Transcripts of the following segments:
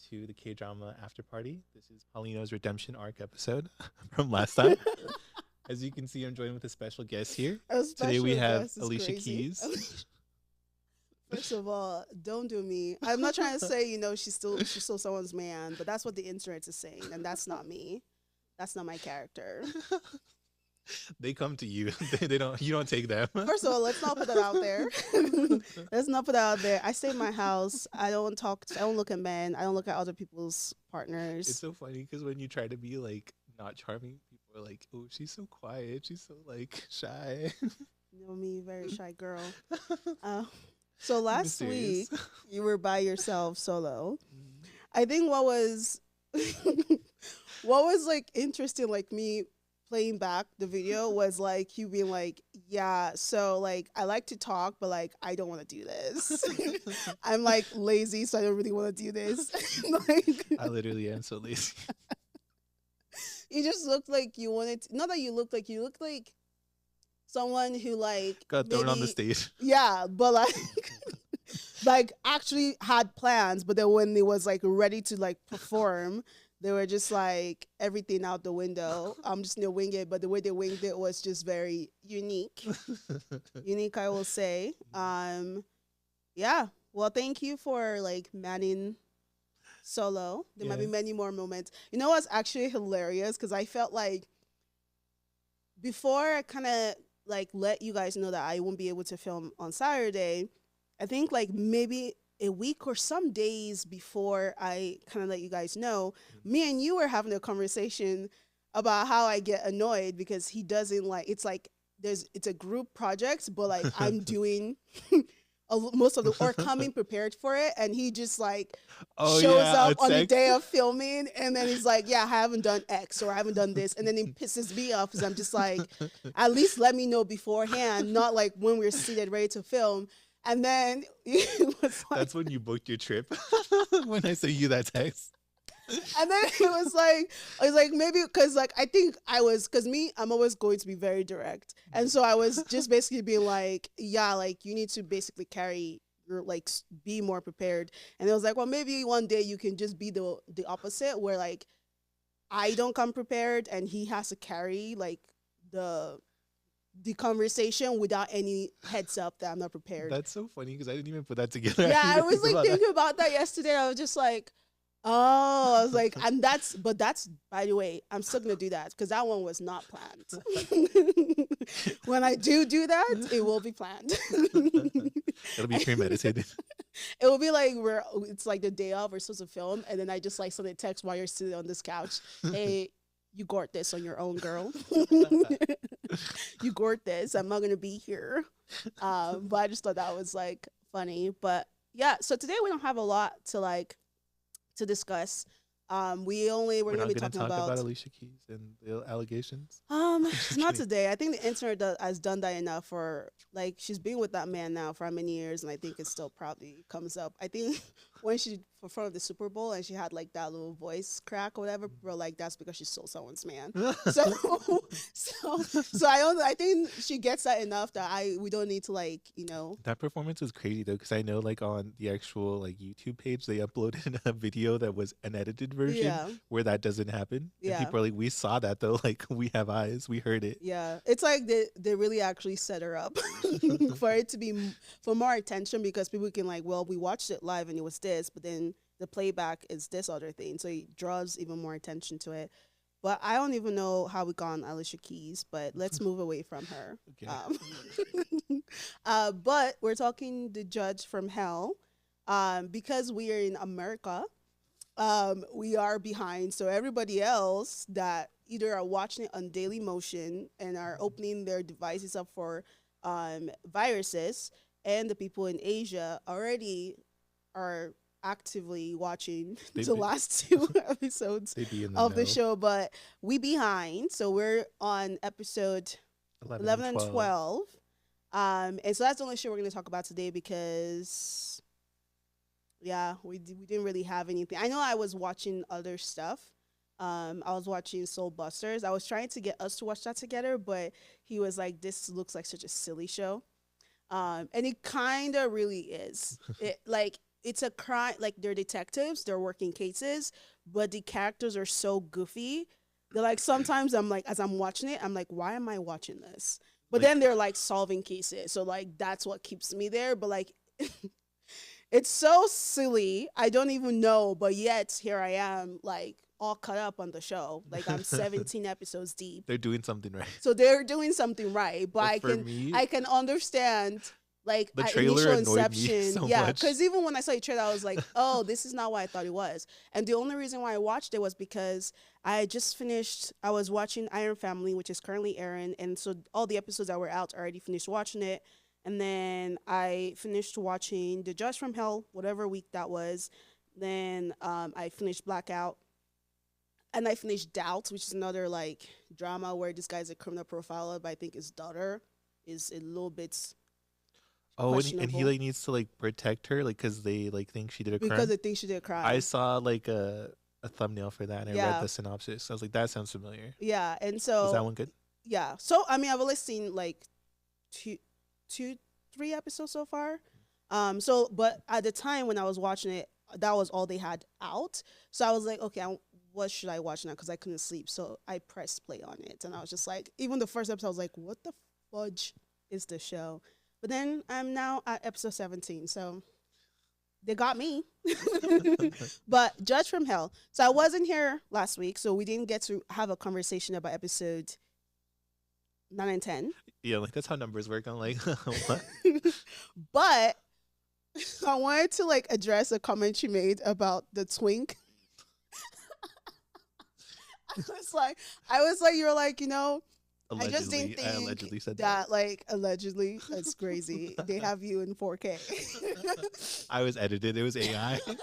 to the Kdrama Afterparty. This is Paulino's redemption arc episode from last time. As you can see, I'm joined with a special guest here. Today we have Alicia Keys. First of all, don't do me. I'm not trying to say, she's still someone's man, but that's what the internet is saying, and that's not me. That's not my character. They come to you. They don't. You don't take them. First of all, let's not put that out there. Let's not put that out there. I stay in my house. I don't look at men. I don't look at other people's partners. It's so funny because when you try to be like not charming, people are like, "Oh, she's so quiet. She's so like shy." You know me, very shy girl. So last week you were by yourself solo. I think what was like interesting, like me playing back the video, was like you being like, yeah, so like I like to talk, but like I don't want to do this. I'm like lazy, so I don't really want to do this. Like, I literally am so lazy. You just looked like you wanted to, not that you looked like someone who like got thrown on the stage. Yeah, but like actually had plans, but then when they was like ready to like perform, they were just like everything out the window. I'm just gonna wing it, but the way they winged it was just very unique. Unique, I will say. Yeah. Well, thank you for like manning solo. There might be many more moments. You know what's actually hilarious? Because I felt like before I kind of like let you guys know that I won't be able to film on Saturday, I think like maybe a week or some days before I kind of let you guys know, me and you were having a conversation about how I get annoyed because he doesn't like, it's like it's a group project, but like I'm doing most of the, or coming prepared for it, and he just like shows up on the day of filming, and then he's like, yeah, I haven't done X or I haven't done this, and then he pisses me off because I'm just like, at least let me know beforehand, not like when we're seated ready to film. And then it was like, that's when you booked your trip. When I sent you that text. And then it was like, I was like, maybe because like I think I was, because me, I'm always going to be very direct, and so I was just basically being like, yeah, like you need to basically carry your, like be more prepared. And it was like, well, maybe one day you can just be the opposite, where like I don't come prepared and he has to carry like the conversation without any heads up that I'm not prepared. That's so funny because I didn't even put that together. Yeah, I was like thinking about that yesterday. I was just like, oh, I was like, and that's, by the way, I'm still going to do that because that one was not planned. When I do that, it will be planned. It'll be premeditated. It will be like it's like the day of, we're supposed to film, and then I just like send a text while you're sitting on this couch. Hey, you gored this on your own, girl. You gored this. I'm not going to be here. But I just thought that was like funny. But yeah, so today we don't have a lot to discuss. We're going to be talking about Alicia Keys and the allegations. Not today. I think the internet has done that enough for, like, she's been with that man now for how many years, and I think it still probably comes up. I think when she performed the Super Bowl and she had like that little voice crack or whatever, bro, like that's because she stole someone's man. So I think she gets that enough that we don't need to like, That performance was crazy though, because I know like on the actual like YouTube page they uploaded a video that was an edited version where that doesn't happen. Yeah. And people are like, we saw that though, like we have eyes, we heard it. Yeah. It's like they really actually set her up for it to be for more attention, because people can like, well, we watched it live and it was this, but then the playback is this other thing, so it draws even more attention to it. But I don't even know how we got on Alicia Keys, but let's move away from her. Okay. But we're talking the judge from hell, because we are in America. We are behind, so everybody else that either are watching it on Daily Motion and are opening their devices up for viruses, and the people in Asia already are actively watching the last two episodes of the show, but we behind, so we're on episode 11 and 12. And so that's the only show we're going to talk about today, because we didn't really have anything. I know I was watching other stuff. I was watching Soul Busters. I was trying to get us to watch that together, but he was like, this looks like such a silly show. And it kind of really is. It like it's a crime, like they're detectives, they're working cases, but the characters are so goofy. They're like, sometimes I'm like, as I'm watching it, I'm like, why am I watching this? But then they're like solving cases. So like that's what keeps me there. But like it's so silly. I don't even know, but yet here I am, like all caught up on the show. Like I'm 17 episodes deep. They're doing something right. So they're doing something right. But I can understand like the at trailer initial annoyed me inception. so Yeah, much. because even when I saw the trailer, I was like, oh, this is not what I thought it was. And the only reason why I watched it was because I just finished, I was watching Iron Family, which is currently airing. And so all the episodes that were out, I already finished watching it. And then I finished watching The Judge from Hell, whatever week that was. Then I finished Blackout. And I finished Doubt, which is another like drama where this guy's a criminal profiler, but I think his daughter is a little bit and he like needs to like protect her, like because they like think she did a crime. Because they think she did a crime. I saw like a thumbnail for that, and I read the synopsis. I was like, that sounds familiar. Yeah, and so is that one good? Yeah, so I mean, I've only seen like three episodes so far. So but at the time when I was watching it, that was all they had out. So I was like, okay, what should I watch now? Because I couldn't sleep. So I pressed play on it, and I was just like, even the first episode, I was like, what the fudge is the show? But then I'm now at episode 17, so they got me. But Judge from Hell. So I wasn't here last week, so we didn't get to have a conversation about episode 9 and 10. Yeah, like that's how numbers work. I'm like, what? But I wanted to like address a comment you made about the twink. I was like, you're like, you know, allegedly, I just didn't think I allegedly said that. Like, allegedly, that's crazy. They have you in 4K. I was edited. It was AI. It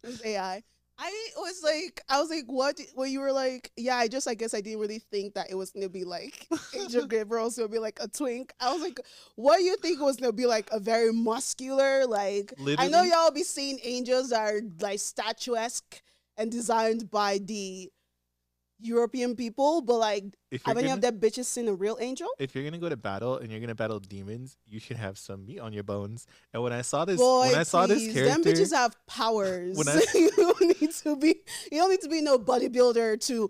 was AI. I was like, what? When you were like, yeah, I guess I didn't really think that it was gonna be like Angel Gabriel was gonna be like a twink. I was like, what do you think it was gonna be like a very muscular, like literally? I know y'all be seeing angels that are like statuesque and designed by the European people, but like, have any of that bitches seen a real angel? If you're gonna go to battle and you're gonna battle demons, you should have some meat on your bones. And when I saw this, this character, them bitches have powers. You don't need to be no bodybuilder to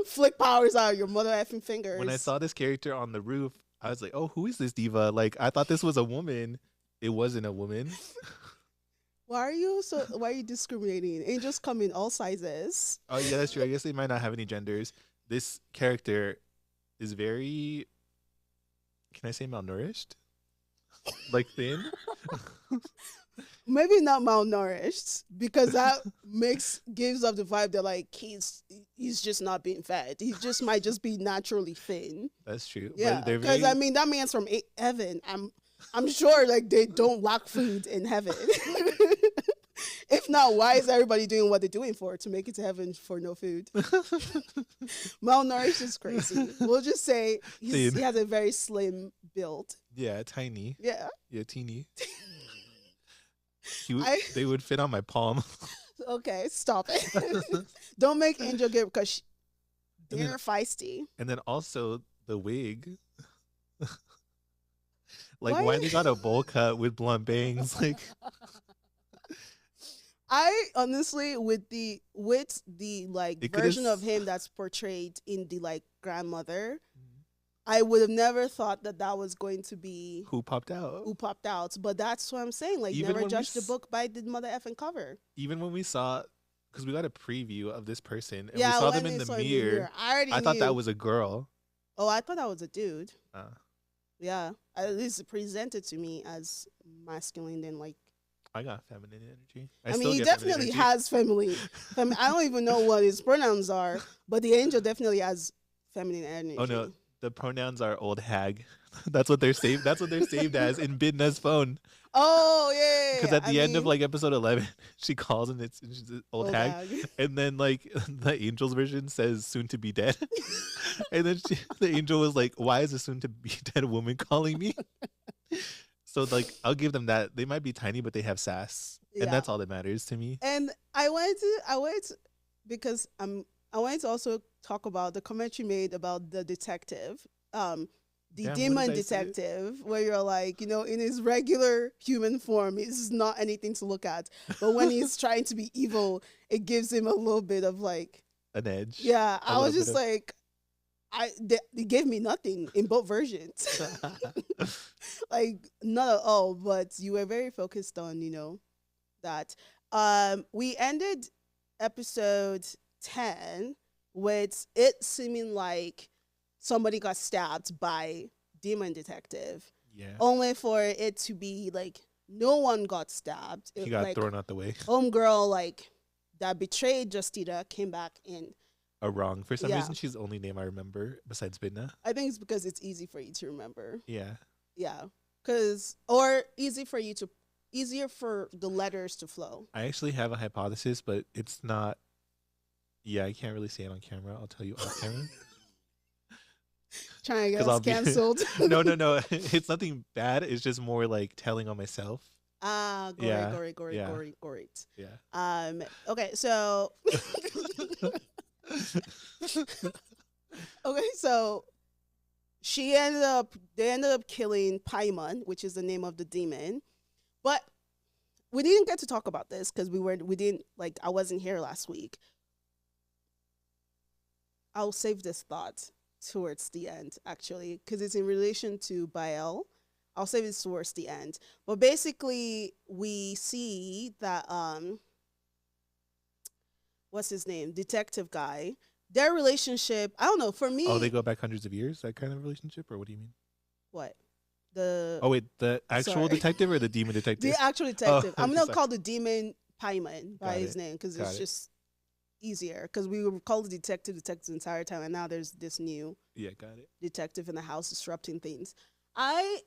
flick powers out of your mother effing fingers. When I saw this character on the roof, I was like, oh, who is this diva? Like, I thought this was a woman. It wasn't a woman. Why are you discriminating? Angels come in all sizes. Oh yeah, that's true. I guess they might not have any genders. This character is very, can I say malnourished? Like thin? Maybe not malnourished, because that gives up the vibe that like he's just not being fed. He just might just be naturally thin. That's true. Yeah, because I mean that man's from heaven. I'm sure like they don't lack food in heaven. If not, why is everybody doing what they're doing for? To make it to heaven for no food? Malnourished is crazy. We'll just say he has a very slim build. Yeah, tiny. Yeah. Yeah, teeny. They would fit on my palm. Okay, stop it. Don't make Angel get, because they're feisty. And then also the wig. Like, why they got a bowl cut with blunt bangs? Like, I honestly, with the like version of him that's portrayed in the like grandmother, I would have never thought that was going to be who popped out. But that's what I'm saying. Like, even never judge the book by the mother effing cover. Even when we saw, because we got a preview of this person, and we saw them in the mirror. I thought that was a girl. Oh, I thought that was a dude. Yeah, at least presented to me as masculine, then like. I got feminine energy. I mean, he definitely has feminine. I don't even know what his pronouns are, but the angel definitely has feminine energy. Oh no, the pronouns are old hag. That's what they're saved. That's what they're saved as in Bidna's phone. Oh yeah. Because at the end of like episode 11, she calls and she's an old hag, and then like the angel's version says "soon to be dead," and then the angel was like, "Why is a soon to be dead woman calling me?" So like, I'll give them that. They might be tiny, but they have sass, and that's all that matters to me. And I wanted to because I wanted to also talk about the comment you made about the detective. the demon detective, where you're like, in his regular human form, it's not anything to look at. But when he's trying to be evil, it gives him a little bit of like an edge. Yeah, I was just like, they gave me nothing in both versions. Like, not at all. But you were very focused on, that. We ended episode 10 with it seeming like somebody got stabbed by demon detective. Yeah. Only for it to be like no one got stabbed. He got thrown out the way. Homegirl like that betrayed Justina came back in. A-rong. For some reason, she's the only name I remember besides Binna. I think it's because it's easy for you to remember. Yeah. Yeah. Easier for the letters to flow. I actually have a hypothesis, but it's not. Yeah, I can't really say it on camera. I'll tell you off camera. Trying to get us canceled. No. It's nothing bad. It's just more like telling on myself. Gory. Yeah. Okay, so. Okay, so they ended up killing Paimon, which is the name of the demon. But we didn't get to talk about this because I wasn't here last week. I'll save this thought towards the end, actually, because it's in relation to Bael. I'll save it towards the end. But basically, we see that, what's his name? Detective guy. Their relationship, I don't know, for me. Oh, they go back hundreds of years, that kind of relationship? Or what do you mean? What? The actual detective or the demon detective? The actual detective. I'm going to call the demon Paimon by his name because it's just easier. Because we were called the detective the entire time, and now there's this new detective in the house disrupting things. I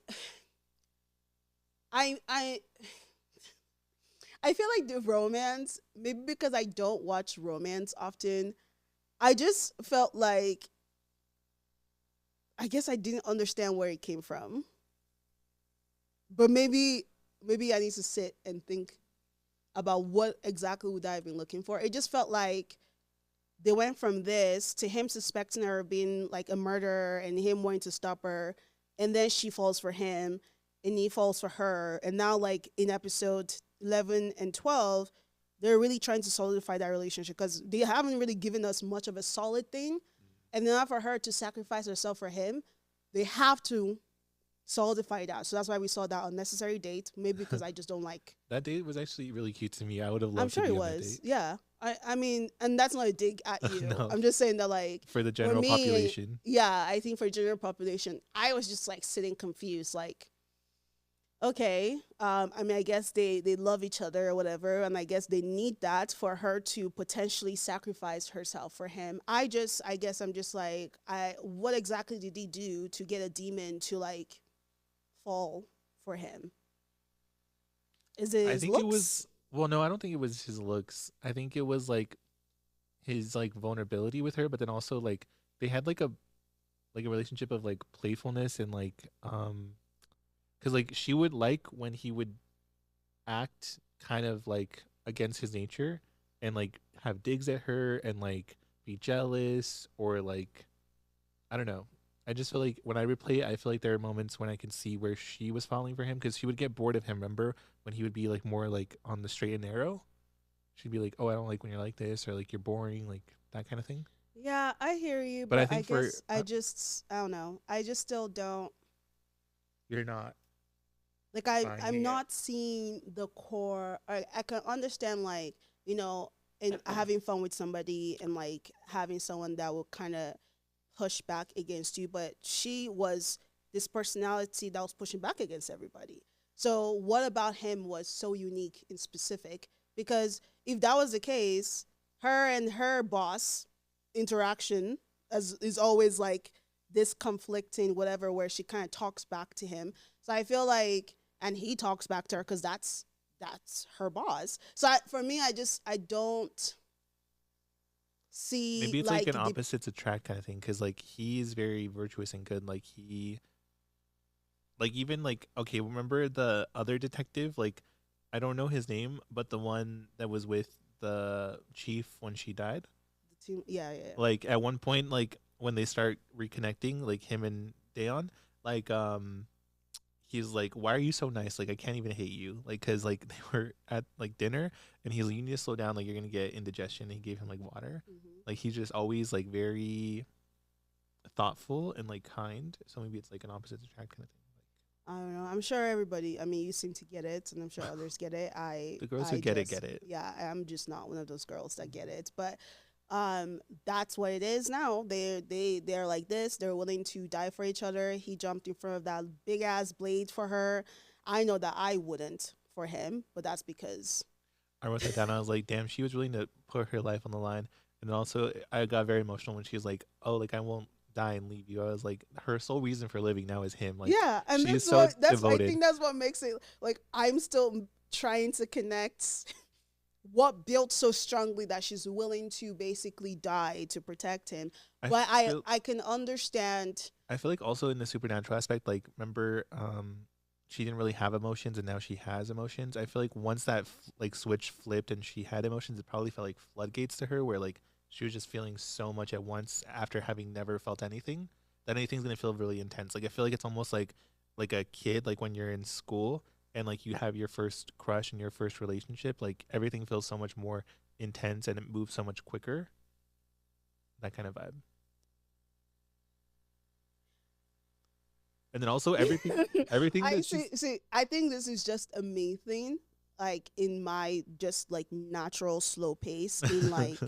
feel like the romance, maybe because I don't watch romance often, I just felt like, I guess I didn't understand where it came from. But maybe I need to sit and think about what exactly would I have been looking for. It just felt like they went from this to him suspecting her of being like a murderer and him wanting to stop her. And then she falls for him and he falls for her. And now like in episode 11 and 12, they're really trying to solidify that relationship because they haven't really given us much of a solid thing. And then for her to sacrifice herself for him, they have to solidify that. So that's why we saw that unnecessary date. Maybe because I just don't like. That date was actually really cute to me. I would have loved I'm sure to be it on that was. date. Yeah. I mean, and that's not a dig at you. No. I'm just saying that like. For the general population. Yeah, I think for general population, I was just like sitting confused. Like, okay, I mean, I guess they love each other or whatever. And I guess they need that for her to potentially sacrifice herself for him. I guess I'm just like, what exactly did he do to get a demon to like fall for him? Is it his looks? It was, well, no, I don't think it was his looks. I think it was like his like vulnerability with her, but then also like they had like a relationship of like playfulness and like because like she would like when he would act kind of like against his nature and like have digs at her and like be jealous or like I don't know. I just feel like when I replay it, I feel like there are moments when I can see where she was falling for him because she would get bored of him. Remember when he would be like more like on the straight and narrow? She'd be like, "Oh, I don't like when you're like this," or like you're boring, like that kind of thing. Yeah, I hear you, but I guess I don't know. I just still don't. You're not. Like I'm not seeing the core. I can understand like and having fun with somebody and like having someone that will kind of push back against you, but she was this personality that was pushing back against everybody. So what about him was so unique and specific? Because if that was the case, her and her boss interaction is always like this conflicting whatever where she kind of talks back to him. So I feel like, and he talks back to her because that's her boss. So for me, I don't see. Maybe it's like an opposites attract kind of thing because like he's very virtuous and good. Like he, like even like okay, remember the other detective? Like I don't know his name, but the one that was with the chief when she died. Yeah. Like at one point, like when they start reconnecting, like him and Dayon, like he's like, why are you so nice? Like, I can't even hate you. Like, cause like they were at like dinner, and he's like, you need to slow down. Like, you're gonna get indigestion. And he gave him like water. Like, he's just always like very thoughtful and like kind. So maybe it's like an opposite attract kind of thing. I don't know. I'm sure everybody. I mean, you seem to get it, and I'm sure others get it. The girls who get it. Yeah, I'm just not one of those girls that get it. But that's what it is now. They're like this. They're willing to die for each other. He jumped in front of that big ass blade for her. I know that I wouldn't for him, but that's because I wrote that down. I was like, damn, she was willing to put her life on the line. And then also, I got very emotional when she was like, oh, like I won't die and leave you. I was like, her sole reason for living now is him. Like, yeah, and she is so devoted. I think that's what makes it like I'm still trying to connect what built so strongly that she's willing to basically die to protect him. But I can understand. I feel like also in the supernatural aspect, like remember, she didn't really have emotions and now she has emotions. I feel like once that like switch flipped and she had emotions, it probably felt like floodgates to her, where like she was just feeling so much at once after having never felt anything, that anything's gonna feel really intense. Like I feel like it's almost like a kid, like when you're in school and like you have your first crush and your first relationship, like everything feels so much more intense and it moves so much quicker. That kind of vibe. And then also everything see, I think this is just a me thing, like in my just like natural slow pace in like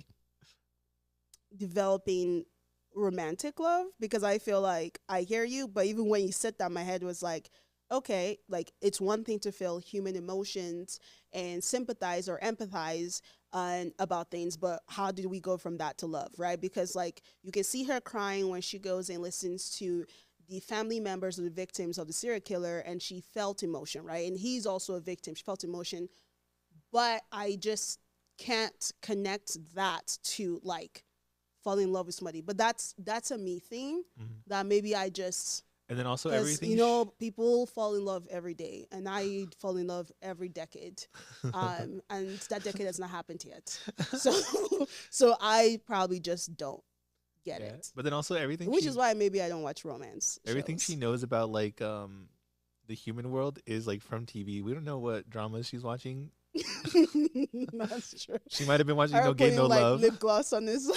developing romantic love, because I feel like I hear you, but even when you said that, my head was like, okay, like it's one thing to feel human emotions and sympathize or empathize about things, but how did we go from that to love, right? Because like you can see her crying when she goes and listens to the family members of the victims of the serial killer, and she felt emotion, right? And he's also a victim. She felt emotion, but I just can't connect that to like fall in love with somebody. But that's a me thing that maybe I just. And then also everything, you know, people fall in love every day, and I fall in love every decade, and that decade has not happened yet. So I probably just don't get it. But then also everything, which is why maybe I don't watch romance. Everything shows. she knows about like the human world is like from TV. We don't know what dramas she's watching. That's true. She might have been watching No Gain No like, Love. Lip gloss on his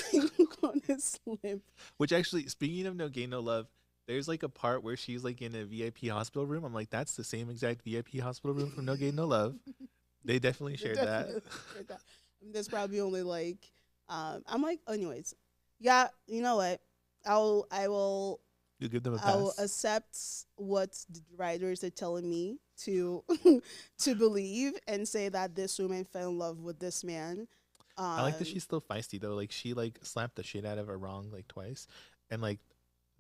on his lip. Which actually, speaking of No Gain No Love, there's like a part where she's like in a VIP hospital room. I'm like, that's the same exact VIP hospital room from No Gain No Love. They definitely shared that. There's probably only like, I'm like, anyways, yeah. You know what? I will. You give them a pass. I will accept what the writers are telling me to to believe and say that this woman fell in love with this man. I like that she's still feisty though. Like she like slapped the shit out of A-rong like twice, and like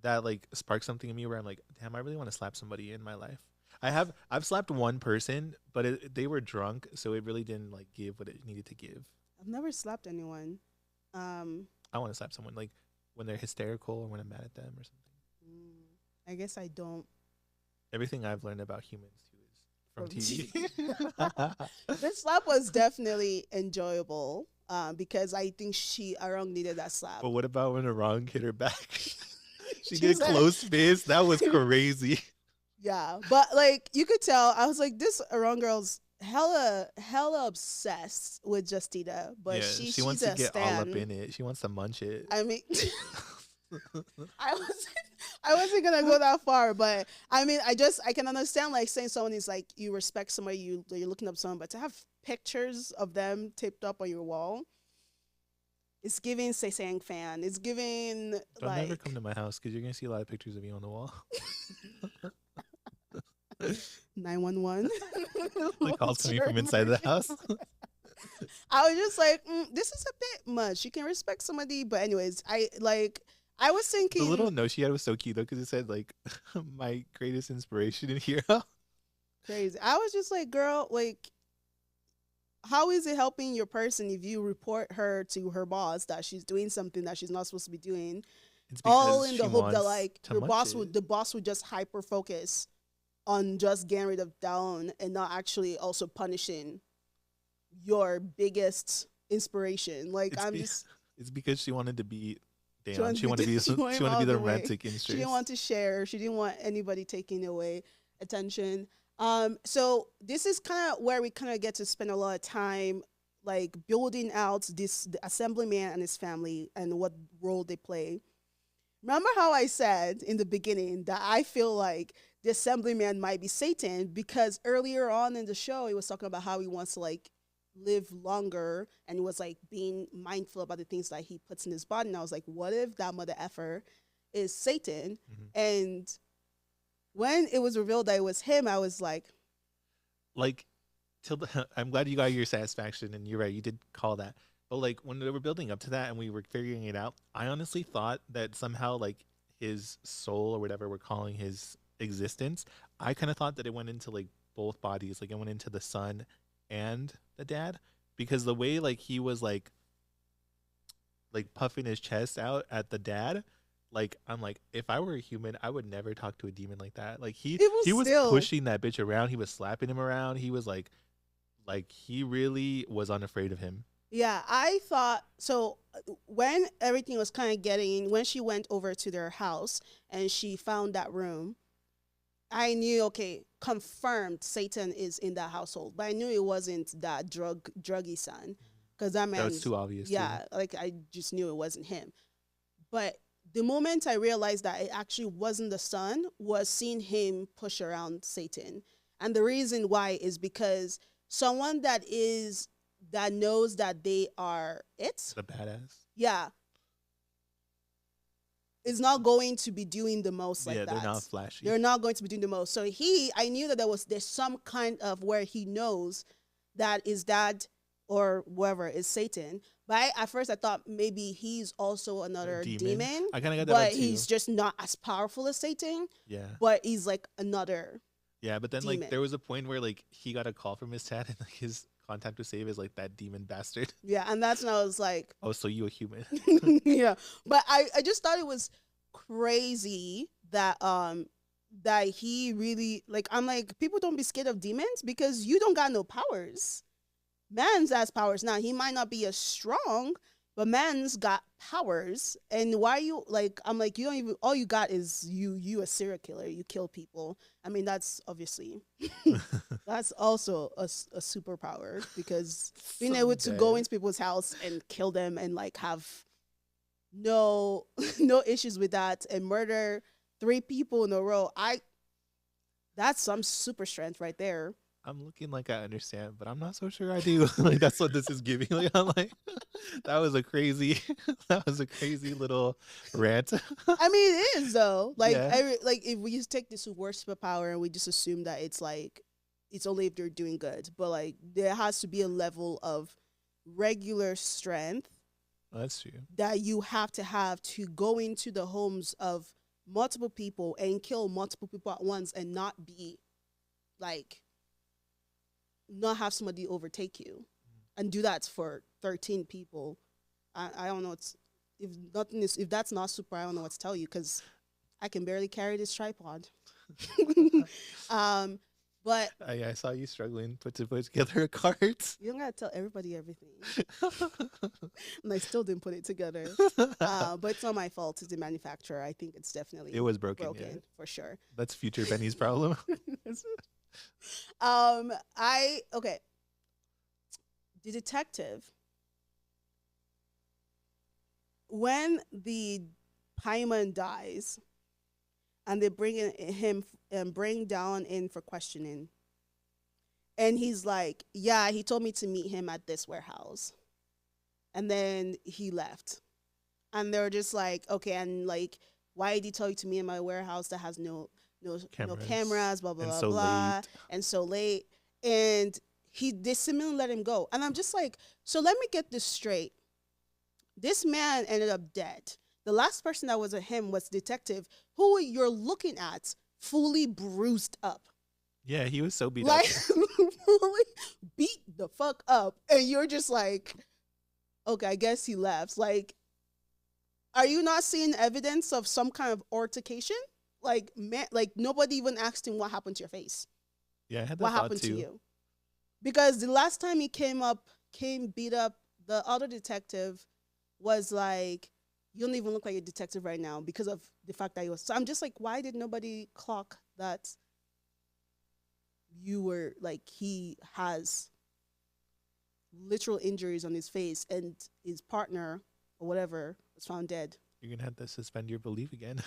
that like sparked something in me where I'm like, damn, I really want to slap somebody in my life. I've slapped one person, but they were drunk, so it really didn't like give what it needed to give. I've never slapped anyone. I want to slap someone like when they're hysterical or when I'm mad at them or something. I guess I don't. Everything I've learned about humans too is from TV. This slap was definitely enjoyable because I think A-rong needed that slap. But what about when A-rong hit her back? She did close fist. That was crazy. Yeah, but like you could tell, I was like, this A-rong girl's hella obsessed with Justita, but yeah, she wants to get all up in it. She wants to munch it. I mean, I wasn't gonna go that far, but I mean, I can understand like saying someone is like you respect somebody, you're looking up someone, but to have pictures of them taped up on your wall, it's giving Sesang fan. It's giving. Don't never come to my house because you're gonna see a lot of pictures of you on the wall. 911. The calls coming from inside the house. I was just like, this is a bit much. You can respect somebody, but anyways, I was thinking the little note she had was so cute though because it said like my greatest inspiration and hero. Crazy. I was just like, girl, like, how is it helping your person if you report her to her boss that she's doing something that she's not supposed to be doing? All in the hope that like the boss would just hyper focus on just getting rid of down and not actually also punishing your biggest inspiration. Like it's because she wanted to be Damn, she wanted to be the romantic interest. She didn't want to share. She didn't want anybody taking away attention. So this is kind of where we kind of get to spend a lot of time like building out the assemblyman and his family and what role they play. Remember how I said in the beginning that I feel like the assemblyman might be Satan because earlier on in the show he was talking about how he wants to like live longer and he was like being mindful about the things that he puts in his body. And I was like, what if that mother effer is Satan? Mm-hmm. And when it was revealed that it was him, I was like, I'm glad you got your satisfaction, and you're right, you did call that. But like when they were building up to that and we were figuring it out, I honestly thought that somehow like his soul or whatever we're calling his existence, I kind of thought that it went into like both bodies, like it went into the son and the dad, because the way like he was like puffing his chest out at the dad, like I'm like, if I were a human, I would never talk to a demon like that. Like he was pushing that bitch around, he was slapping him around, he was like he really was unafraid of him. Yeah, I thought so. When everything was kind of when she went over to their house and she found that room, I knew, okay, confirmed Satan is in that household. But I knew it wasn't that druggy son, because that man was too obvious. Yeah, like I just knew it wasn't him. But the moment I realized that it actually wasn't the son was seeing him push around Satan, and the reason why is because someone that knows that they are the badass. Yeah. Is not going to be doing the most like that. Yeah, they're not flashy. They're not going to be doing the most. So I knew that there's some kind of where he knows that is dad or whoever is Satan. But at first I thought maybe he's also another demon. I kind of got that but too. He's just not as powerful as Satan. Yeah. But he's like another. Yeah, but then demon. Like there was a point where like he got a call from his dad and like his contact to save is like that demon bastard. Yeah, and that's when I was like, oh, so you a human. Yeah. But I just thought it was crazy that that he really like, I'm like, people don't be scared of demons because you don't got no powers. Man's has powers. Now he might not be as strong, but man's got powers. And why you like, I'm like, you don't even, all you got is you a serial killer, you kill people. I mean, that's obviously that's also a superpower, because being able to go into people's house and kill them and like have no issues with that and murder 3 people in a row, that's some super strength right there. I'm looking like I understand, but I'm not so sure I do. Like that's what this is giving. Like I'm like, that was a crazy little rant. I mean, it is though. Like if we just take this word superpower and we just assume that it's like it's only if they're doing good, but like there has to be a level of regular strength. Oh, that's true. That you have to go into the homes of multiple people and kill multiple people at once and not be like, not have somebody overtake you and do that for 13 people. I don't know. If that's not super, I don't know what to tell you, because I can barely carry this tripod. But I saw you struggling to put together a cart. You don't gotta tell everybody everything. And I still didn't put it together. But it's not my fault. It's the manufacturer. I think it's definitely broken yeah. For sure. That's future Benny's problem. Okay. The detective, when the Paimon dies and they bring him and bring down in for questioning, and he's like, yeah, he told me to meet him at this warehouse, and then he left, and they're just like, okay, and like, why did he tell you to meet in my warehouse that has no cameras, blah blah and blah so blah late. And so late, and they seemingly let him go, and I'm just like, so let me get this straight. This man ended up dead. The last person that was at him was the detective, who you're looking at fully bruised up. Yeah, he was so beat up. Fully beat the fuck up, and you're just like, okay, I guess he left. Like, are you not seeing evidence of some kind of altercation? Like, man, like nobody even asked him what happened to your face. Yeah, I had that what thought happened too. To you? Because the last time he came beat up, the other detective was like, you don't even look like a detective right now because of the fact that you was. So I'm just like, why did nobody clock that you were like, he has literal injuries on his face and his partner or whatever was found dead. You're going to have to suspend your belief again.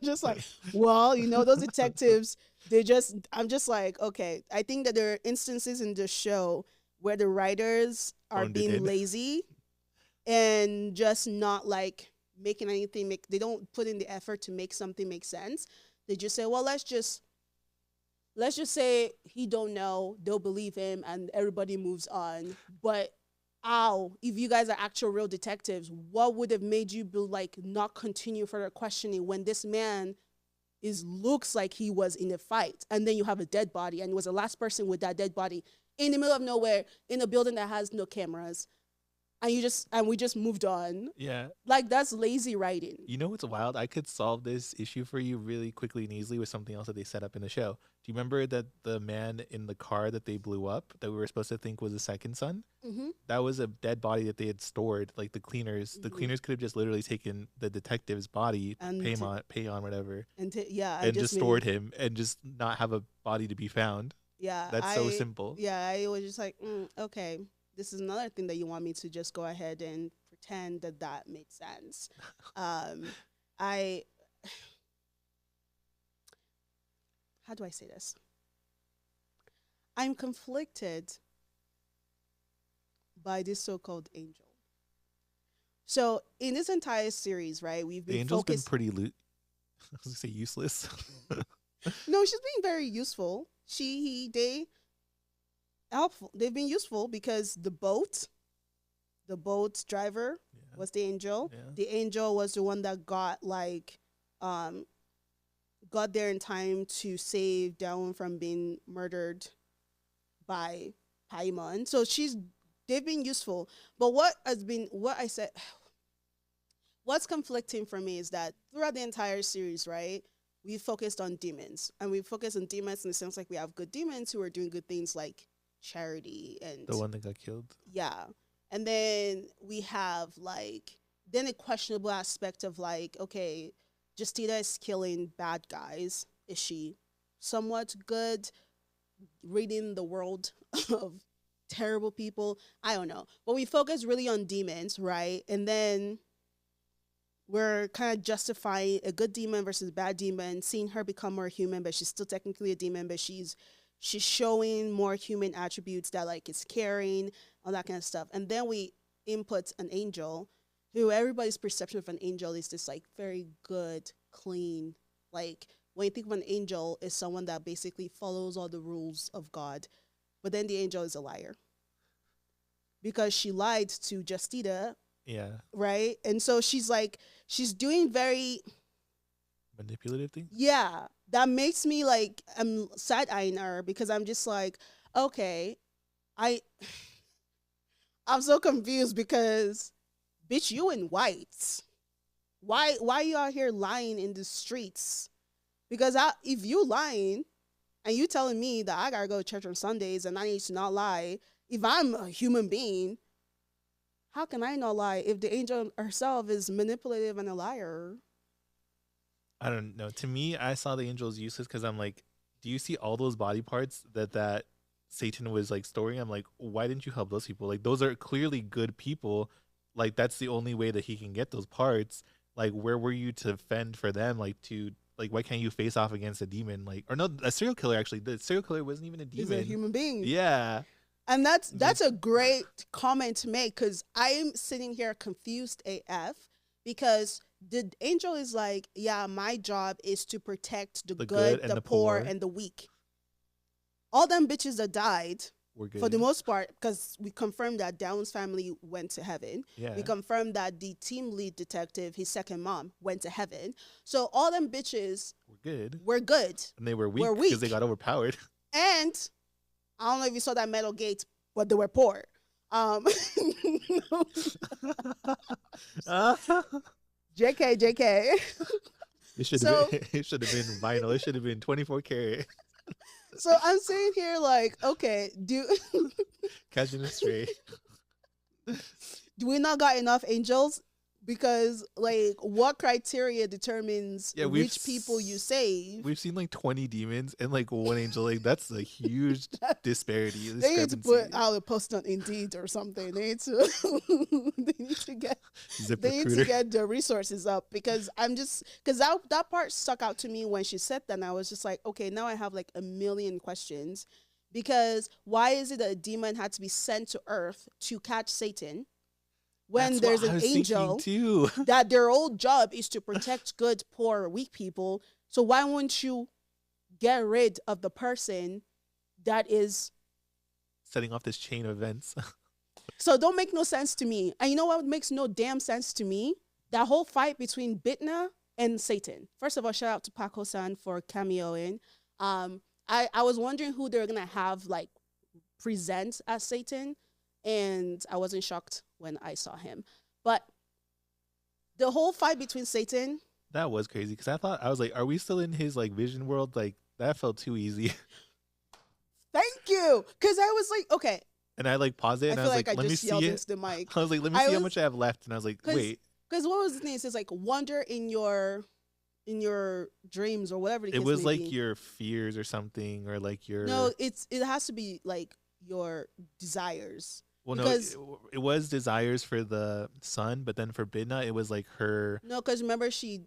Just like, well, those detectives, I'm just like, okay, I think that there are instances in the show where the writers are being lazy and just not like making anything they don't put in the effort to make something make sense. They just say, well, let's just say he don't know, they'll believe him and everybody moves on. But if you guys are actual real detectives, what would have made you be like not continue further questioning when this man looks like he was in a fight, and then you have a dead body and it was the last person with that dead body in the middle of nowhere in a building that has no cameras, and we just moved on. Yeah. Like, that's lazy writing. You know what's wild? I could solve this issue for you really quickly and easily with something else that they set up in the show. Do you remember that the man in the car that they blew up that we were supposed to think was the second son? Mm-hmm. That was a dead body that they had stored. Like the cleaners, mm-hmm. The cleaners could have just literally taken the detective's body, Paimon, whatever, and just stored him and just not have a body to be found. Yeah, that's so simple. Yeah, I was just like, okay. This is another thing that you want me to just go ahead and pretend that made sense. How do I say this? I'm conflicted by this so-called angel. So in this entire series, right, we've been the angel's been pretty I was gonna say useless. No, she's being very useful. Helpful. They've been useful because the boat driver was the angel. Yeah. The angel was the one that got there in time to save Dawn from being murdered by Paimon. So they've been useful. But what's conflicting for me is that throughout the entire series, right, we focused on demons, and we focused on demons in the sense like we have good demons who are doing good things like charity and the one that got killed. Yeah. And then we have a questionable aspect of okay, Justice is killing bad guys. Is she somewhat good reading the world of terrible people? I don't know. But we focus really on demons, right? And then we're kind of justifying a good demon versus a bad demon, seeing her become more human, but she's still technically a demon, but she's showing more human attributes that is caring, all that kind of stuff. And then we input an angel who everybody's perception of an angel is this very good, clean, when you think of an angel, is someone that basically follows all the rules of God. But then the angel is a liar because she lied to Justita. Yeah. Right? And so she's doing very manipulative things. Yeah. That makes me I'm side-eyeing her because I'm just okay, I'm so confused because, bitch, you in whites. Why you out here lying in the streets? Because if you lying and you telling me that I gotta go to church on Sundays and I need to not lie, if I'm a human being, how can I not lie if the angel herself is manipulative and a liar? I don't know. To me, I saw the angels useless because I'm like, do you see all those body parts that Satan was storing? I'm like, why didn't you help those people? Those are clearly good people. That's the only way that he can get those parts. Where were you to fend for them? Why can't you face off against a demon? Or no, a serial killer, actually. The serial killer wasn't even a demon. He's a human being. Yeah. And that's a great comment to make because I'm sitting here confused AF because the angel is my job is to protect the good, the poor, and the weak. All them bitches that died, for the most part, because we confirmed that Dawn's family went to heaven. Yeah. We confirmed that the team lead detective, his second mom, went to heaven. So all them bitches were good. And they were weak because they got overpowered. And I don't know if you saw that metal gate, but they were poor. JK. It should have been vinyl. It should have been 24 karat. So I'm sitting here okay, catching it straight. Do we not got enough angels? because like what criteria determines which people you save? We've seen like 20 demons and like one angel. Like that's a huge disparity. They need to put out a post on Indeed or something. They need to get the resources up, because that part stuck out to me when she said that, and I was just like, okay, now I have like a million questions, because why is it that a demon had to be sent to Earth to catch Satan when there's an angel that their whole job is to protect good, poor, weak people? So why wouldn't you get rid of the person that is setting off this chain of events? So it don't make no sense to me. And you know what makes no damn sense to me? That whole fight between Bitna and Satan. First of all, shout out to Paco-san for cameoing. I was wondering who they were going to have like present as Satan, and I wasn't shocked when I saw him. But the whole fight between Satan, that was crazy, because I was like, are we still in his like vision world? Like that felt too easy. Thank you, because I was like, okay. And I like paused it, and I was like, let me see it. The mic. I was like, let me see how much I have left, and I was like, wait. Because what was the thing? It says like wander in your dreams or whatever. It was like your fears or something, or like your. No, it has to be like your desires. Well, because it was desires for the son, but then for Bidna, it was like her. No, because remember she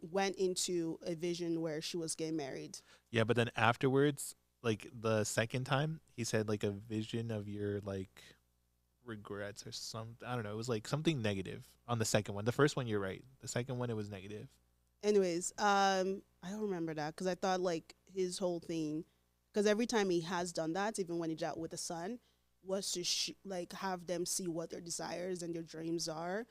went into a vision where she was getting married. Yeah, but then afterwards, like the second time, he said like a vision of your like regrets or something. I don't know. It was like something negative on the second one. The first one, you're right. The second one, it was negative. Anyways, I don't remember that, because I thought like his whole thing, because every time he has done that, even when he dealt with the son, was to like have them see what their desires and their dreams are,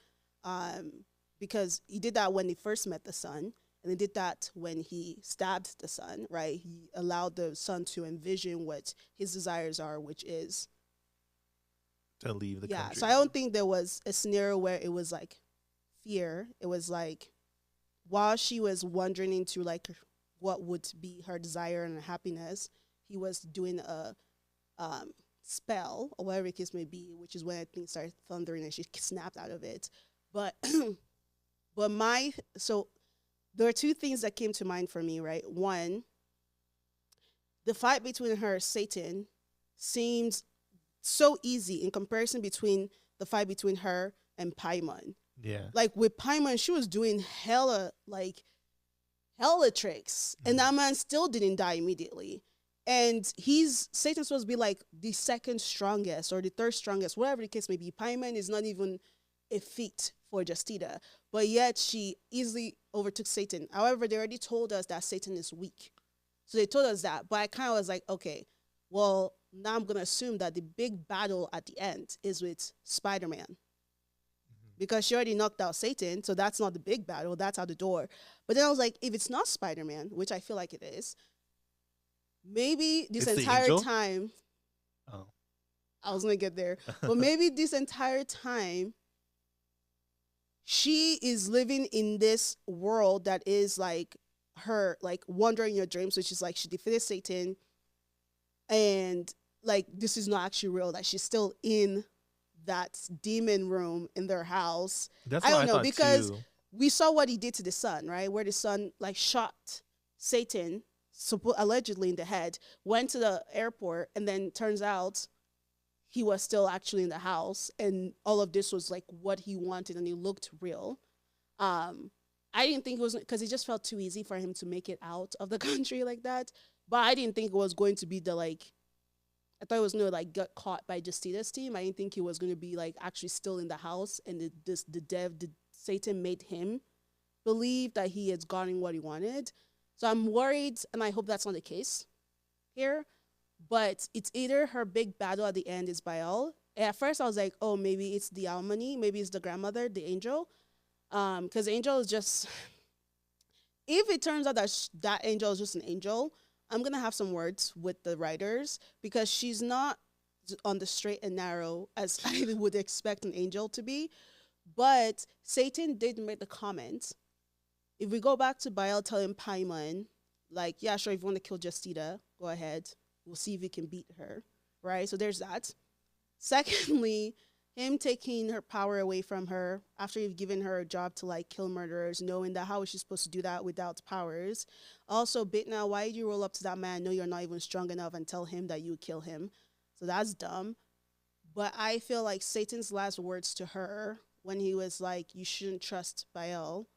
because he did that when he first met the son, and he did that when he stabbed the son, right? He allowed the son to envision what his desires are, which is to leave the country. So I don't think there was a scenario where it was like fear. It was like while she was wandering into like what would be her desire and her happiness, he was doing a spell or whatever the case may be, which is when things started thundering and she snapped out of it. But so there are two things that came to mind for me, right? One, the fight between her and Satan seems so easy in comparison between the fight between her and Paimon. Yeah. Like with Paimon, she was doing hella tricks, and that man still didn't die immediately. And Satan's supposed to be like the second strongest or the third strongest, whatever the case may be. Paimon is not even a feat for Justita, but yet she easily overtook Satan. However, they already told us that Satan is weak. So they told us that, but I kind of was like, okay, well, now I'm going to assume that the big battle at the end is with Spider-Man. Because she already knocked out Satan, so that's not the big battle. That's out the door. But then I was like, if it's not Spider-Man, which I feel like it is, maybe this entire time... Oh. I was going to get there. But maybe this entire time, she is living in this world that is like her, like wandering your dreams, which is like she defeated Satan, and like this is not actually real, that she's still in that demon room in their house. That's what I don't know, because too. We saw what he did to the son, right? Where the son like shot Satan allegedly in the head, went to the airport, and then turns out he was still actually in the house, and all of this was like what he wanted, and he looked real. I didn't think it was, because it just felt too easy for him to make it out of the country like that. But I didn't think it was going to be the like. I thought it was going to like get caught by Justita's team. I didn't think he was going to be like actually still in the house, and Satan made him believe that he had gotten what he wanted. So I'm worried, and I hope that's not the case here. But it's either her big battle at the end is Bael. At first, I was like, oh, maybe it's the Almani, maybe it's the grandmother, the angel. Because angel is just... If it turns out that that angel is just an angel, I'm going to have some words with the writers, because she's not on the straight and narrow as I would expect an angel to be. But Satan did make the comment. If we go back to Bael telling Paimon, like, yeah, sure, if you want to kill Justita, go ahead. We'll see if we can beat her, right? So there's that. Secondly, him taking her power away from her after you've given her a job to like kill murderers, knowing that how is she supposed to do that without powers? Also, Bitna, why did you roll up to that man, know you're not even strong enough, and tell him that you would kill him? So that's dumb. But I feel like Satan's last words to her when he was like, "You shouldn't trust Bael,"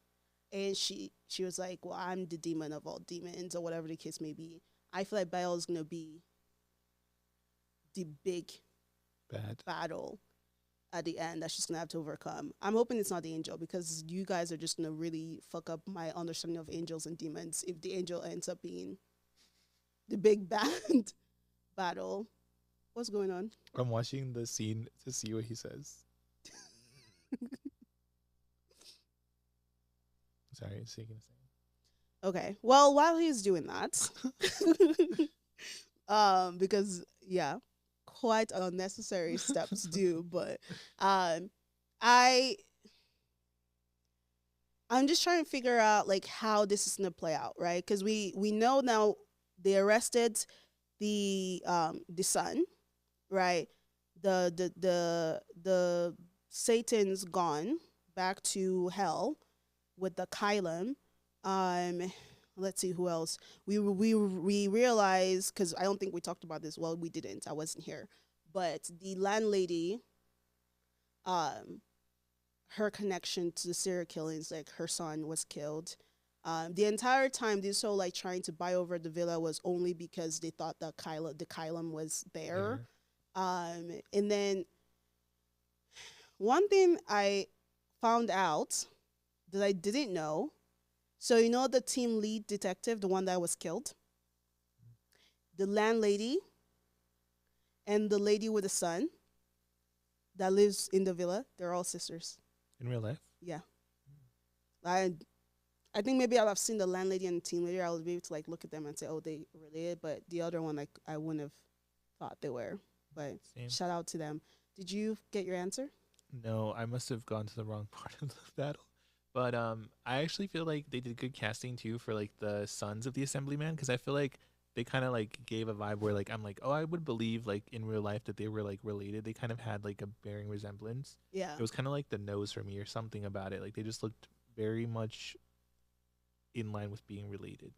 and she was like, "Well, I'm the demon of all demons," or whatever the case may be. I feel like Bael is gonna be the big battle at the end that she's gonna have to overcome. I'm hoping it's not the angel, because you guys are just gonna really fuck up my understanding of angels and demons if the angel ends up being the big bad battle. What's going on? I'm watching the scene to see what he says. Sorry, it's taking a second. Okay. Well, while he's doing that, because quite unnecessary steps do, but I'm just trying to figure out like how this is gonna play out, right? Because we know now they arrested the son, right? The Satan's gone back to hell with the Kylam. Let's see who else. We realized, because I don't think we talked about this. Well, we didn't. I wasn't here. But the landlady, her connection to the serial killings, like her son was killed. The entire time, this whole like trying to buy over the villa was only because they thought that the Kylam was there. And then one thing I found out that I didn't know. So you know the team lead detective, the one that was killed, the landlady, and the lady with the son that lives in the villa, they're all sisters. In real life? Yeah. I think maybe I'll have seen the landlady and the team leader. I would be able to like look at them and say, oh, they related. But the other one, like I wouldn't have thought they were. But shout out to them. Did you get your answer? No, I must have gone to the wrong part of the battle. But I actually feel like they did good casting too for like the sons of the assemblyman, because I feel like they kind of like gave a vibe where like I'm like, oh, I would believe like in real life that they were like related. They kind of had like a bearing resemblance. Yeah. It was kind of like the nose for me or something about it. Like they just looked very much in line with being related.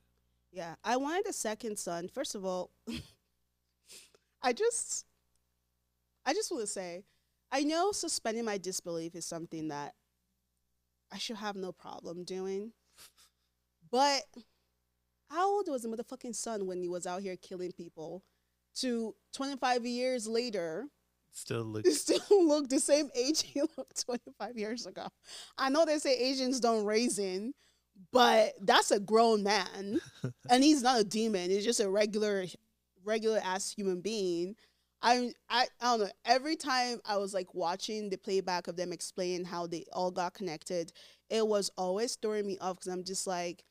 Yeah, I wanted a second son. First of all, I just want to say, I know suspending my disbelief is something that I should have no problem doing. But how old was the motherfucking son when he was out here killing people? To 25 years later, still look the same age he looked 25 years ago. I know they say Asians don't raisin, but that's a grown man. And he's not a demon. He's just a regular ass human being. I don't know. Every time I was like watching the playback of them explaining how they all got connected, it was always throwing me off, because I'm just like,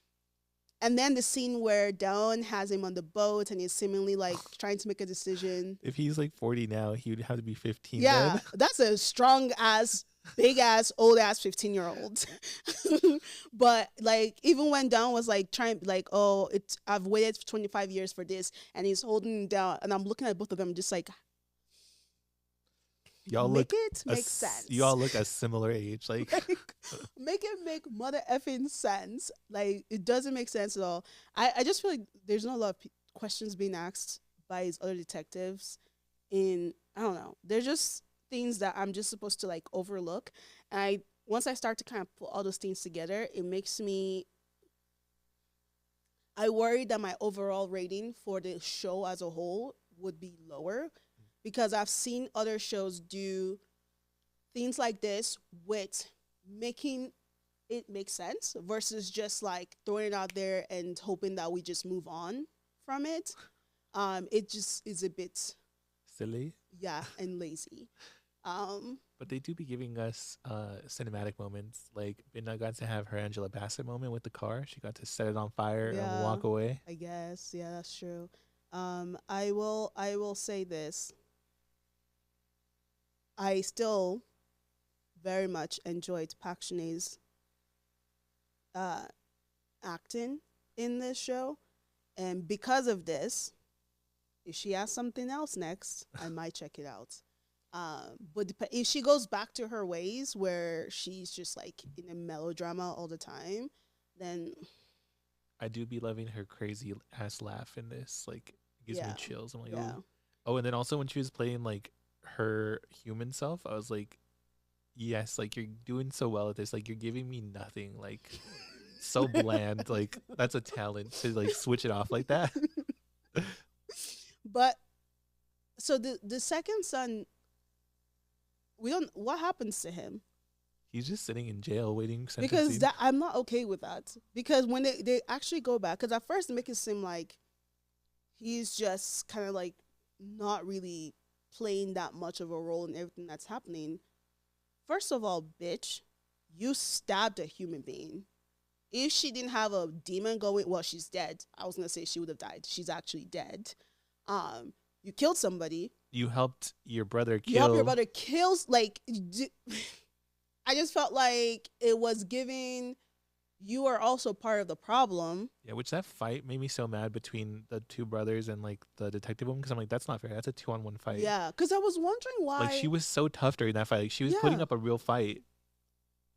and then the scene where Dawn has him on the boat and he's seemingly like trying to make a decision. If he's like 40 now, he would have to be 15. Yeah, then. That's a strong ass, big ass, old ass 15-year-old. But like, even when Dawn was like trying, like, oh, I've waited for 25 years for this, and he's holding down, and I'm looking at both of them just like, y'all make sense. You all look a similar age. Like make it make mother effing sense. Like, it doesn't make sense at all. I just feel like there's not a lot of questions being asked by his other detectives. I don't know. They're just things that I'm just supposed to like overlook. And once I start to kind of put all those things together, it makes me, I worry that my overall rating for the show as a whole would be lower, because I've seen other shows do things like this with making it make sense versus just like throwing it out there and hoping that we just move on from it. It just is a bit silly. Yeah, and lazy. But they do be giving us cinematic moments. Like Binna got to have her Angela Bassett moment with the car. She got to set it on fire and walk away. I guess. Yeah, that's true. I will say this. I still very much enjoyed Park Shin-hye's acting in this show. And because of this, if she has something else next, I might check it out. But if she goes back to her ways where she's just like in a melodrama all the time, then I do be loving her crazy ass laugh in this. Like, it gives me chills. I'm like, yeah. ooh. Oh, and then also when she was playing like her human self, I was like, yes, like you're doing so well at this. Like you're giving me nothing. Like so bland. Like that's a talent to like switch it off like that. But so the second son, we don't. What happens to him? He's just sitting in jail waiting sentencing. Because that, I'm not okay with that. Because when they actually go back, because at first they make it seem like he's just kind of like not really playing that much of a role in everything that's happening. First of all, bitch, you stabbed a human being. If she didn't have a demon going, well, she's dead. I was gonna say she would have died. She's actually dead. You killed somebody. You helped your brother kill. You helped your brother kills. Like, I just felt like it was giving. You are also part of the problem. Yeah, which that fight made me so mad between the two brothers and like the detective woman, because I'm like, that's not fair. That's a 2-on-1 fight. Yeah, because I was wondering why. Like she was so tough during that fight. Like she was putting up a real fight.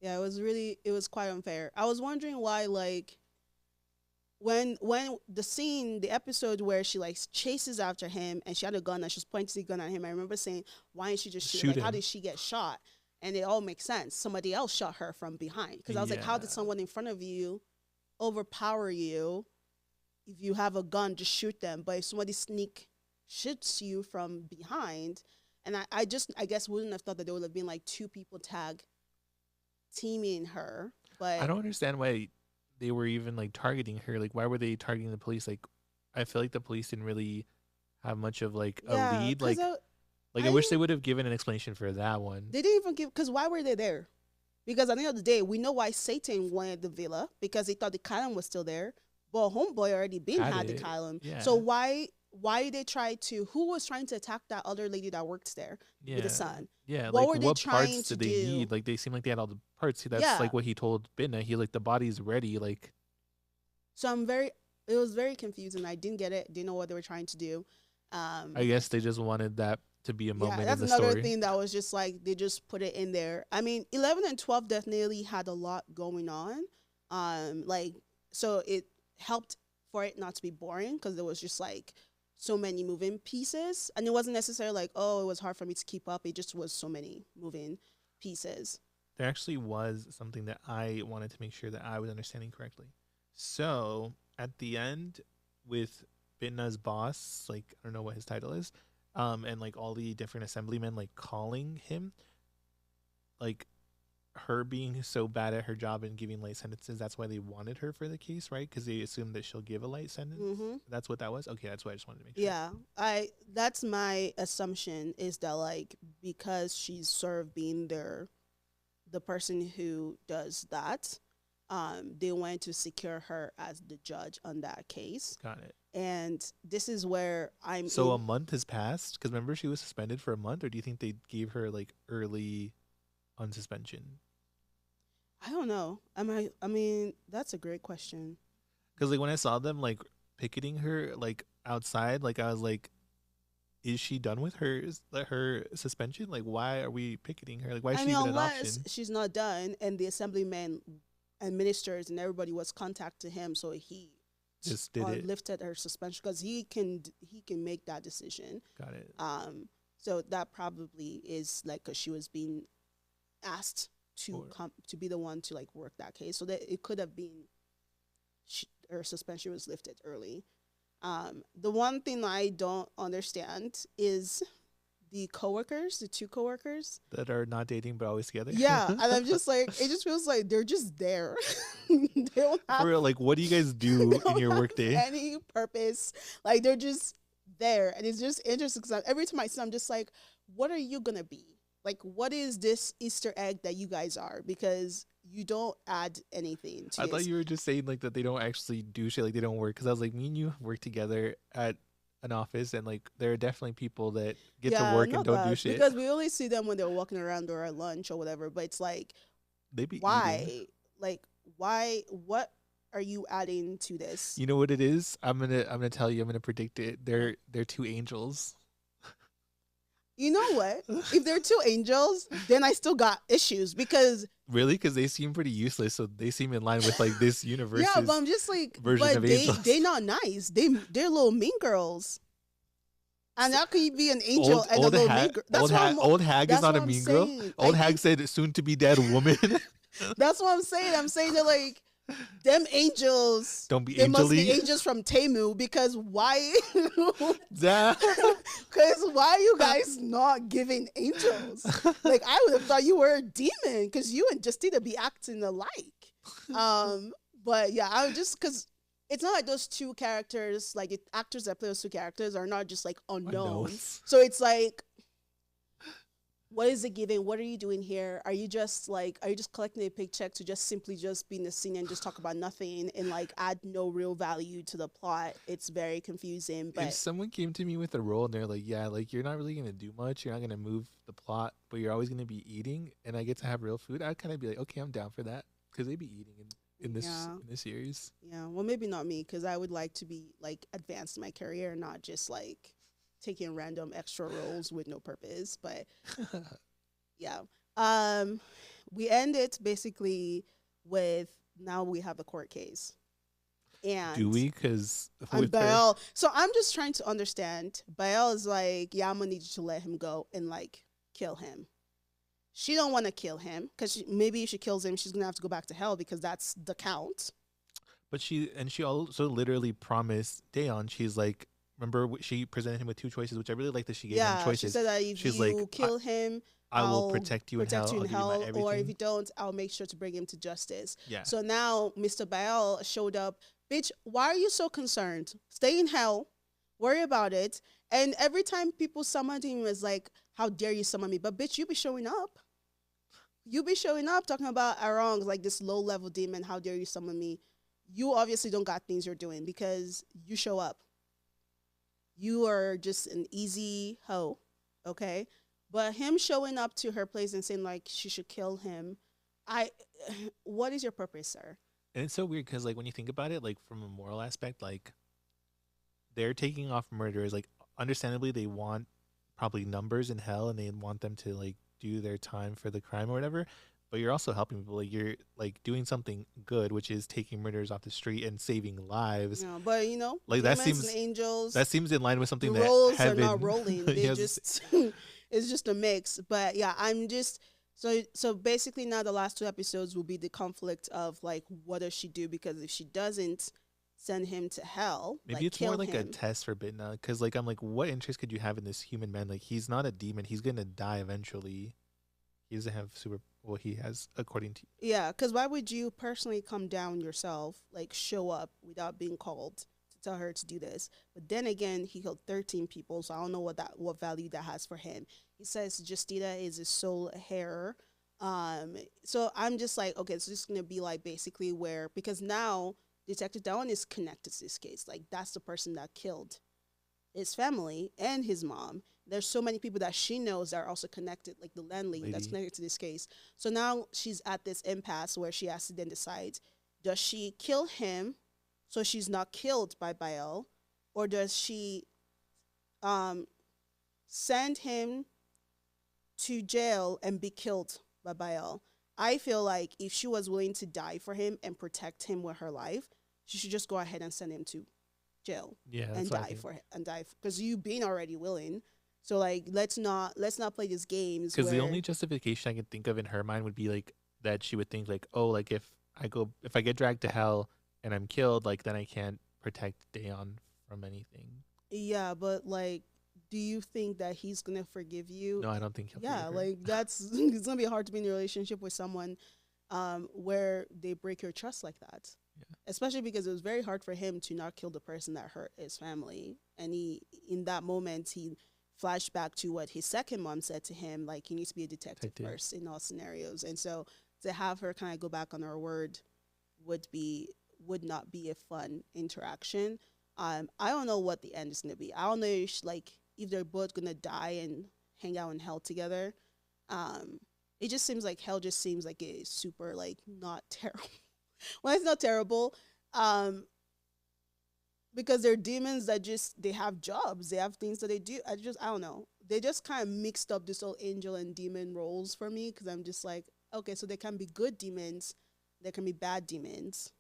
Yeah, it was quite unfair. I was wondering why, like, when the episode where she like chases after him and she had a gun and she's pointing the gun at him, I remember saying, why didn't she just shoot? Like, how did she get shot? And it all makes sense. Somebody else shot her from behind. Because I was like, how did someone in front of you overpower you? If you have a gun, just shoot them. But if somebody shoots you from behind, and I guess wouldn't have thought that there would have been like two people teaming her. But I don't understand why they were even like targeting her. Like, why were they targeting the police? Like, I feel like the police didn't really have much of like a lead. Like, I wish they would have given an explanation for that one. They didn't even give, because why were they there? Because at the end of the day, we know why Satan wanted the villa, because he thought the Kylan was still there. But Homeboy already had the Kylan. Yeah. So why did they try to, who was trying to attack that other lady that works there with the son? Yeah, what were they trying parts did they need? Like, they seem like they had all the parts. That's like what he told Binna. He like, the body's ready. Like, so it was very confusing. I didn't get it. Didn't know what they were trying to do. I guess they just wanted that to be a moment in the story. That's another thing that was just like, they just put it in there. I mean, 11 and 12 definitely had a lot going on. So it helped for it not to be boring, because there was just like so many moving pieces. And it wasn't necessarily like, oh, it was hard for me to keep up. It just was so many moving pieces. There actually was something that I wanted to make sure that I was understanding correctly. So at the end, with Binna's boss, like, I don't know what his title is, and like all the different assemblymen like calling him, like her being so bad at her job and giving light sentences, that's why they wanted her for the case, right? Because they assumed that she'll give a light sentence. Mm-hmm. That's what that was. Okay, that's what I just wanted to make sure. Yeah, that's my assumption, is that like, because she's sort of being the person who does that, they wanted to secure her as the judge on that case. Got it. And this is where a month has passed? Because remember, she was suspended for a month, or do you think they gave her like early unsuspension? I don't know. I mean, that's a great question. Because like when I saw them like picketing her like outside, like I was like, is she done with her suspension? Like, why are we picketing her? Like, why is she even an option? Unless she's not done, and the assemblymen and ministers and everybody was contacting him, so he just lifted her suspension, because he can make that decision. Got it. So that probably is like, because she was being asked to be the one to like work that case, so that it could have been her suspension was lifted early. The one thing I don't understand is the two coworkers that are not dating but always together. Yeah, and I'm just like, it just feels like they're just there. They don't have, for real, like, what do you guys do in your workday? Any purpose? Like, they're just there, and it's just interesting, because every time I see them, I'm just like, what are you gonna be? Like, what is this Easter egg that you guys are? Because you don't add anything to I thought you were just saying like that they don't actually do shit, like they don't work. Because I was like, me and you work together at an office, and like there are definitely people that get to work and don't do shit. Because we only see them when they're walking around or at lunch or whatever. But it's like, why? Eating. Like, why? What are you adding to this? You know what it is? I'm gonna tell you. I'm gonna predict it. They're two angels. You know what? If they're two angels, then I still got issues because really, because they seem pretty useless, so they seem in line with like this universe. Yeah, but I'm just like, version but of angels. they not nice. They're little mean girls. And how can you be an angel and a little mean girl? Old hag is not a mean girl. Old hag said soon to be dead woman. That's what I'm saying. I'm saying that like them angels don't be they angel-y. must be angels from Temu because why because why are you guys not giving angels? Like I would have thought you were a demon because you and Justina be acting alike. But yeah, I was just because it's not like those two characters, like the actors that play those two characters are not just like unknowns. So it's like, what is it giving? What are you doing here? Are you just collecting a paycheck to just simply just be in the scene and just talk about nothing and like add no real value to the plot? It's very confusing. But if someone came to me with a role and they're like, yeah, like you're not really going to do much. You're not going to move the plot, but you're always going to be eating and I get to have real food. I'd kind of be like, okay, I'm down for that because they be eating in this series. Yeah. Well, maybe not me because I would like to be like advanced in my career, not just like taking random extra roles with no purpose. But yeah, we end it basically with now we have a court case. And do we? Because Bael. So I'm just trying to understand. Bael is like, yeah, I'm gonna need you to let him go and like kill him. She don't want to kill him because maybe if she kills him, she's gonna have to go back to hell because that's the count. But she also literally promised Dayon. She's like, remember she presented him with two choices, which I really like that she gave him choices. She said that if she's you like, Kill him, I will protect you in hell, or if you don't, I'll make sure to bring him to justice. Yeah. So now Mr. Bael showed up. Bitch, why are you so concerned? Stay in hell. Worry about it. And every time people summoned him, was like, how dare you summon me? But bitch, you be showing up. You be showing up talking about A-rong, like this low-level demon. How dare you summon me? You obviously don't got things you're doing because you show up. You are just an easy hoe, okay? But him showing up to her place and saying, like, she should kill him, what is your purpose, sir? And it's so weird because, like, when you think about it, like, from a moral aspect, like, they're taking off murderers. Like, understandably, they want probably numbers in hell and they want them to, like, do their time for the crime or whatever. But you're also helping people. Like, you're, like, doing something good, which is taking murderers off the street and saving lives. Yeah, but, you know, like that seems angels. That seems in line with something that roles are not rolling. They yes. just it's just a mix. But yeah, I'm just so basically now the last two episodes will be the conflict of like what does she do, because if she doesn't send him to hell, maybe like, it's more like him. a test for Bitna, because like I'm like, what interest could you have in this human man? Like, he's not a demon. He's gonna die eventually. He doesn't have he has, according to you. Yeah, because why would you personally come down yourself, like show up without being called to tell her to do this? But then again, he killed 13 people, so I don't know what value that has for him. He says Justina is his sole heir. So I'm just like, okay, it's just gonna be like basically where, because now Detective Dawn is connected to this case. Like, that's the person that killed his family and his mom. There's so many people that she knows that are also connected, like the landlady that's connected to this case. So now she's at this impasse where she has to then decide, does she kill him so she's not killed by Bael, or does she send him to jail and be killed by Bael? I feel like if she was willing to die for him and protect him with her life, she should just go ahead and send him to jail and die for him, because you been already willing. So like, let's not play these games. Because the only justification I can think of in her mind would be like that she would think like, oh, like if I get dragged to hell and I'm killed, like then I can't protect Dayon from anything. Yeah, but like, do you think that he's gonna forgive you? No, I don't think he'll. Yeah, like it's gonna be hard to be in a relationship with someone where they break your trust like that. Yeah. Especially because it was very hard for him to not kill the person that hurt his family, and in that moment he flashed back to what his second mom said to him, like he needs to be a detective first in all scenarios. And so to have her kind of go back on her word would not be a fun interaction. I don't know what the end is gonna be. I don't know if they're both gonna die and hang out in hell together. It just seems like hell just seems like a super like not terrible. Well, it's not terrible. because they're demons that they have jobs, they have things that they do. I don't know. They just kind of mixed up this whole angel and demon roles for me because I'm just like, okay, so they can be good demons, there can be bad demons.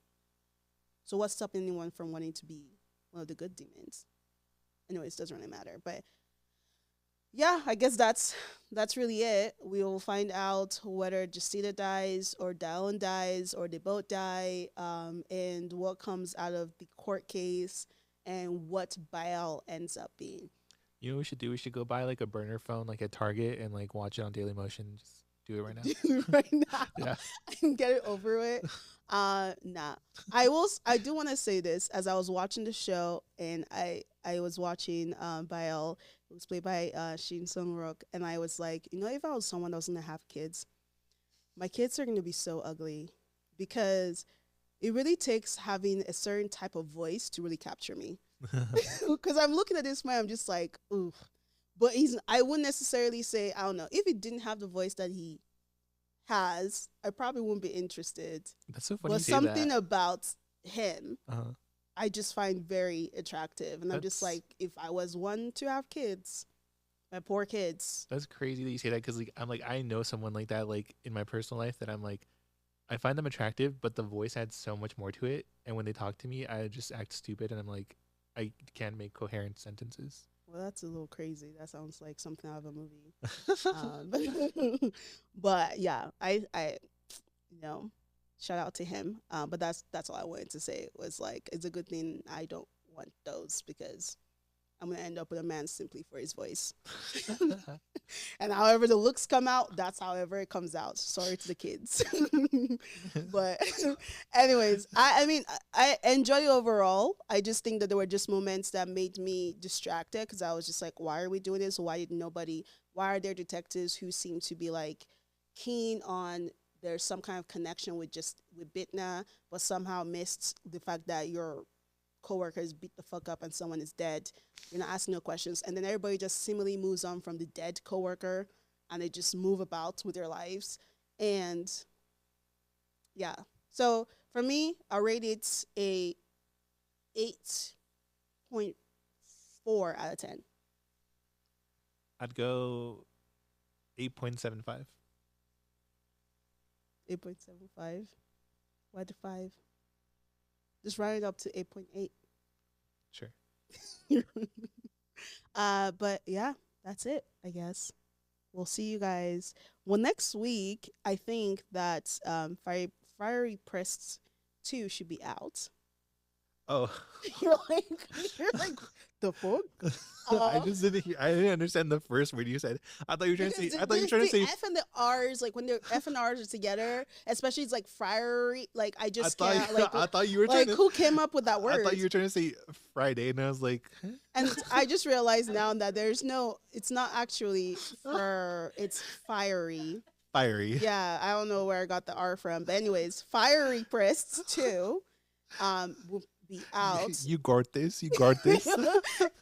So what's stopping anyone from wanting to be one of the good demons? Anyways, doesn't really matter. But yeah, I guess that's really it. We will find out whether Justina dies or Daon dies or they both die, and what comes out of the court case and what Bael ends up being. You know what we should do? We should go buy like a burner phone, like at Target, and like watch it on Daily Motion. Just do it right now. Do it right now. Yeah. And get it over with. Nah. I do want to say this. As I was watching the show and I was watching Bael, who was played by Shin Sung-rook, and I was like, if I was someone that was gonna have kids, my kids are gonna be so ugly because it really takes having a certain type of voice to really capture me. Because I'm looking at this man, I'm just like, oof. But I wouldn't necessarily say, I don't know, if he didn't have the voice that he has, I probably wouldn't be interested. That's so funny. But something about him, uh-huh. I just find very attractive. And I'm just like, if I was one to have kids, my poor kids. That's crazy that you say that because I know someone like that, like in my personal life, that I'm like, I find them attractive, but the voice adds so much more to it. And when they talk to me, I just act stupid, and I'm like, I can't make coherent sentences. Well, that's a little crazy. That sounds like something out of a movie. But yeah, I shout out to him. But that's all I wanted to say. Was like, it's a good thing I don't want those because I'm gonna end up with a man simply for his voice. And however the looks come out, that's however it comes out. Sorry to the kids. But anyways, I mean, I enjoy it overall. I just think that there were just moments that made me distracted because I was just like, why are we doing this? Why are there detectives who seem to be like keen on there's some kind of connection with Bitna, but somehow missed the fact that your coworkers beat the fuck up and someone is dead. You're not asking no questions, and then everybody just seemingly moves on from the dead coworker, and they just move about with their lives. And yeah, so for me, I rate it a 8.4 out of 10. I'd go 8.75. 8.75. Why the 5? Just round it up to 8.8. Sure. But yeah, that's it, I guess. We'll see you guys. Well, next week, I think that Fiery Press 2 should be out. Oh. You're like, the fuck? I just didn't hear. I didn't understand the first word you said. I thought you were trying to say. I thought you were trying to say F and the R's, like when the F and R's are together, especially it's like fiery. Like I can't. Like I thought you were trying to. Who came up with that word? I thought you were trying to say Friday, and I was like. Huh? And I just realized now that it's not actually it's fiery. Fiery. Yeah, I don't know where I got the R from, but anyways, Fiery Press 2 will be out. You gored this. You gored this.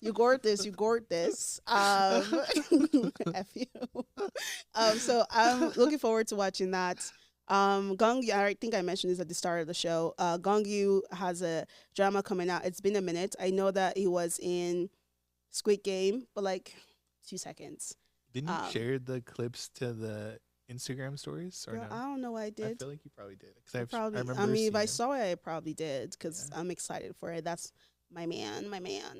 You gored this. F you. So I'm looking forward to watching that. Gongyu, I think I mentioned this at the start of the show. Gongyu has a drama coming out. It's been a minute. I know that he was in Squid Game, but like 2 seconds. Didn't you share the clips to the Instagram stories or girl, no? I don't know. I did. I feel like you probably did. I remember. I mean, if I saw it, I probably did because I'm excited for it. That's my man.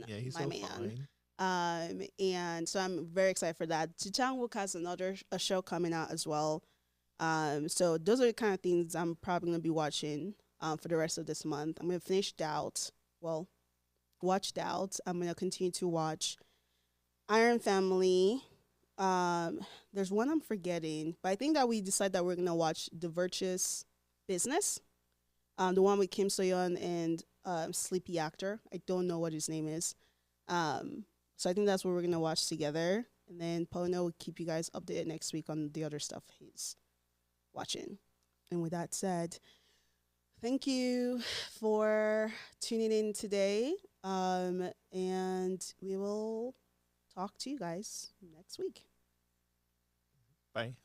Yeah, he's my so man. Fine. And so I'm very excited for that. Ji Chang-wook has a show coming out as well. So those are the kind of things I'm probably gonna be watching for the rest of this month. I'm gonna finish Doubt. Well, watch Doubt. I'm gonna continue to watch Iron Family. There's one I'm forgetting, but I think that we decided that we're gonna watch The Virtuous Business, the one with Kim So-yeon and Sleepy Actor. I don't know what his name is. So I think that's what we're gonna watch together, and then Pauline will keep you guys updated next week on the other stuff he's watching. And with that said, thank you for tuning in today, and we will talk to you guys next week. Bye.